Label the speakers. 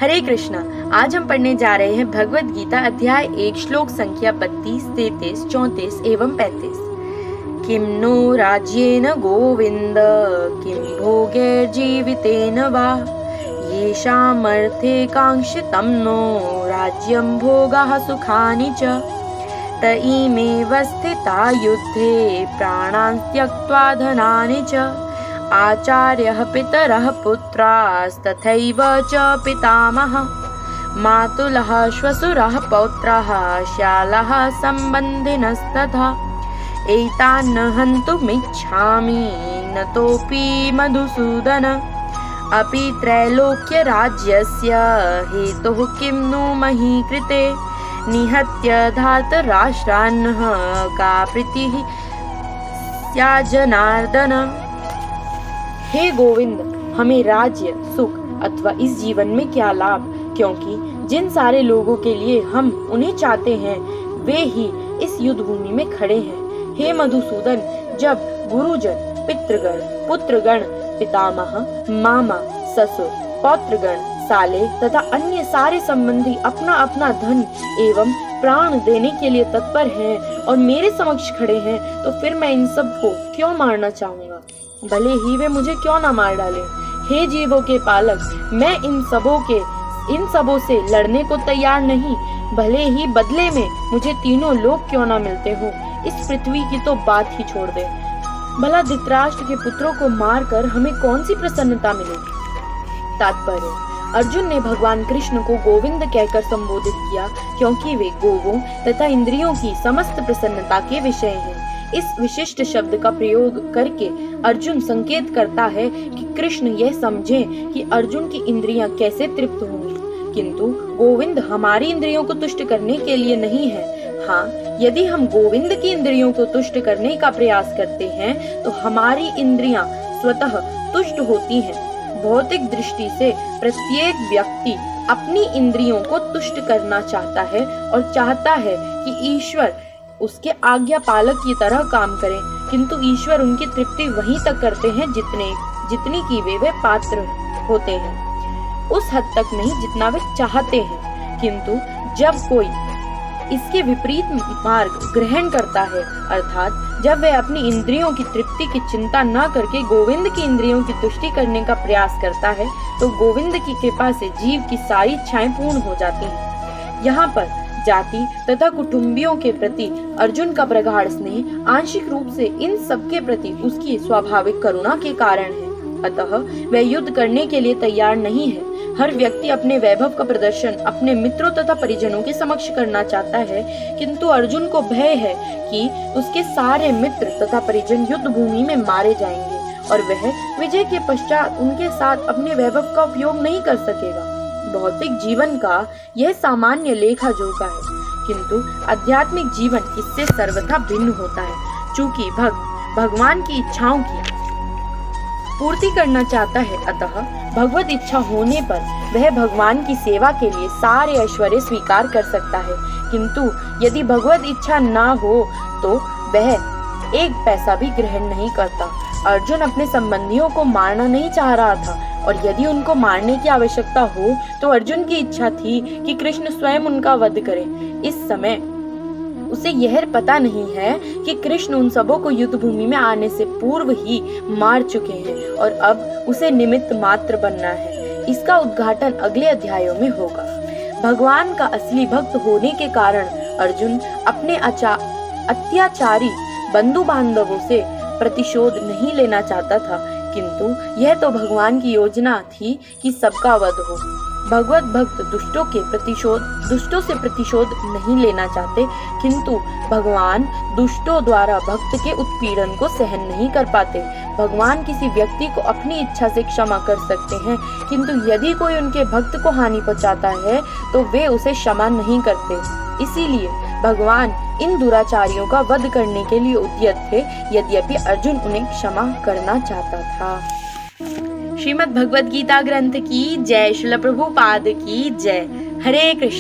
Speaker 1: हरे कृष्णा। आज हम पढ़ने जा रहे हैं भगवत गीता अध्याय 1 श्लोक संख्या 32, 33, 34 एवं 35। किम नो राज्येन गोविंद किम भोगैर्जीवितेन वा येषामर्थे कांक्षितं नो राज्यं भोगाः सुखानि च त इमेव स्थिता युद्धे प्राणान् त्यक्त्वा धनानि च आचार्यः पितरः पुत्रास्तथैव च पितामहः मातुलः श्वशुरः पौत्रः श्यालः सम्बन्धिनस्तथा एतान् हन्तुमिच्छामि न तोऽपि मधुसूदन अपि त्रैलोक्यराज्यस्य हेतुः किं नु मही कृते निहत्य धार्तराष्ट्रान्नः का प्रीतिः स्यात् जनार्दन। हे गोविंद, हमें राज्य, सुख अथवा इस जीवन में क्या लाभ, क्योंकि जिन सारे लोगों के लिए हम उन्हें चाहते हैं वे ही इस युद्ध भूमि में खड़े हैं। हे मधुसूदन, जब गुरुजन, पितृगण, पुत्रगण, पितामह, मामा, ससुर, पौत्रगण, साले तथा अन्य सारे संबंधी अपना अपना धन एवं प्राण देने के लिए तत्पर हैं और मेरे समक्ष खड़े हैं, तो फिर मैं इन सब को क्यों मारना चाहूंगा, भले ही वे मुझे क्यों ना मार डालें। हे जीवों के पालक, मैं इन सबों से लड़ने को तैयार नहीं, भले ही बदले में मुझे तीनों लोग क्यों ना मिलते हो। इस पृथ्वी की तो बात ही छोड़ दे। भला धृतराष्ट्र के पुत्रों को मारकर हमें कौन सी प्रसन्नता मिलेगी। तात्पर्य: अर्जुन ने भगवान कृष्ण को गोविंद कहकर संबोधित किया क्योंकि वे गोवों तथा इंद्रियों की समस्त प्रसन्नता के विषय हैं। इस विशिष्ट शब्द का प्रयोग करके अर्जुन संकेत करता है कि कृष्ण यह समझें कि अर्जुन की इंद्रियां कैसे तृप्त होंगी, किंतु गोविंद हमारी इंद्रियों को तुष्ट करने के लिए नहीं है। हाँ, यदि हम गोविंद की इंद्रियों को तुष्ट करने का प्रयास करते हैं तो हमारी इंद्रियां स्वतः तुष्ट होती हैं। भौतिक दृष्टि से प्रत्येक व्यक्ति अपनी इंद्रियों को तुष्ट करना चाहता है और चाहता है कि ईश्वर उसके आज्ञा पालक की तरह काम करें, किंतु ईश्वर उनकी तृप्ति वहीं तक करते हैं जितनी की वे पात्र होते हैं, उस हद तक नहीं जितना वे चाहते हैं। किंतु जब कोई इसके विपरीत मार्ग ग्रहण करता है, अर्थात जब वह अपनी इंद्रियों की तृप्ति की चिंता न करके गोविंद की इंद्रियों की तुष्टि करने का प्रयास करता है, तो गोविंद की कृपा से जीव की सारी इच्छाएं पूर्ण हो जाती हैं। यहाँ पर जाति तथा कुटुंबियों के प्रति अर्जुन का प्रगाढ़ स्नेह आंशिक रूप से इन सब के प्रति उसकी स्वाभाविक करुणा के कारण है। अतः वह युद्ध करने के लिए तैयार नहीं है। हर व्यक्ति अपने वैभव का प्रदर्शन अपने मित्रों तथा परिजनों के समक्ष करना चाहता है, किंतु अर्जुन को भय है कि उसके सारे मित्र तथा परिजन युद्ध भूमि में मारे जाएंगे और वह विजय के पश्चात उनके साथ अपने वैभव का उपयोग नहीं कर सकेगा। भौतिक जीवन का यह सामान्य लेखा जोखा है, किंतु आध्यात्मिक जीवन इससे सर्वथा भिन्न होता है। चूंकि भक्त भगवान की इच्छाओं की पूर्ति करना चाहता है, अतः भगवत इच्छा होने पर वह भगवान की सेवा के लिए सारे ऐश्वर्य स्वीकार कर सकता है, किंतु यदि भगवत इच्छा ना हो तो वह एक पैसा भी ग्रहण नहीं करता। अर्जुन अपने संबंधियों को मारना नहीं चाह रहा था, और यदि उनको मारने की आवश्यकता हो तो अर्जुन की इच्छा थी कि कृष्ण स्वयं उनका वध करें। इस समय उसे यह पता नहीं है कि कृष्ण उन सबों को युद्ध भूमि में आने से पूर्व ही मार चुके हैं और अब उसे निमित्त मात्र बनना है। इसका उद्घाटन अगले अध्यायों में होगा। भगवान का असली भक्त होने के कारण अर्जुन अपने अत्याचारी बंधु बांधवों से प्रतिशोध नहीं लेना चाहता था, किंतु यह तो भगवान की योजना थी कि सबका वध हो। भगवत भक्त दुष्टों से प्रतिशोध नहीं लेना चाहते, किंतु भगवान दुष्टों द्वारा भक्त के उत्पीड़न को सहन नहीं कर पाते। भगवान किसी व्यक्ति को अपनी इच्छा से क्षमा कर सकते हैं, किंतु यदि कोई उनके भक्त को हानि पहुंचाता है तो वे उसे क्षमा नहीं करते। इसीलिए भगवान इन दुराचारियों का वध करने के लिए उद्यत थे, यद्यपि अर्जुन उन्हें क्षमा करना चाहता था। श्रीमद् भगवद गीता ग्रंथ की जय। श्रील प्रभुपाद की जय। हरे कृष्ण।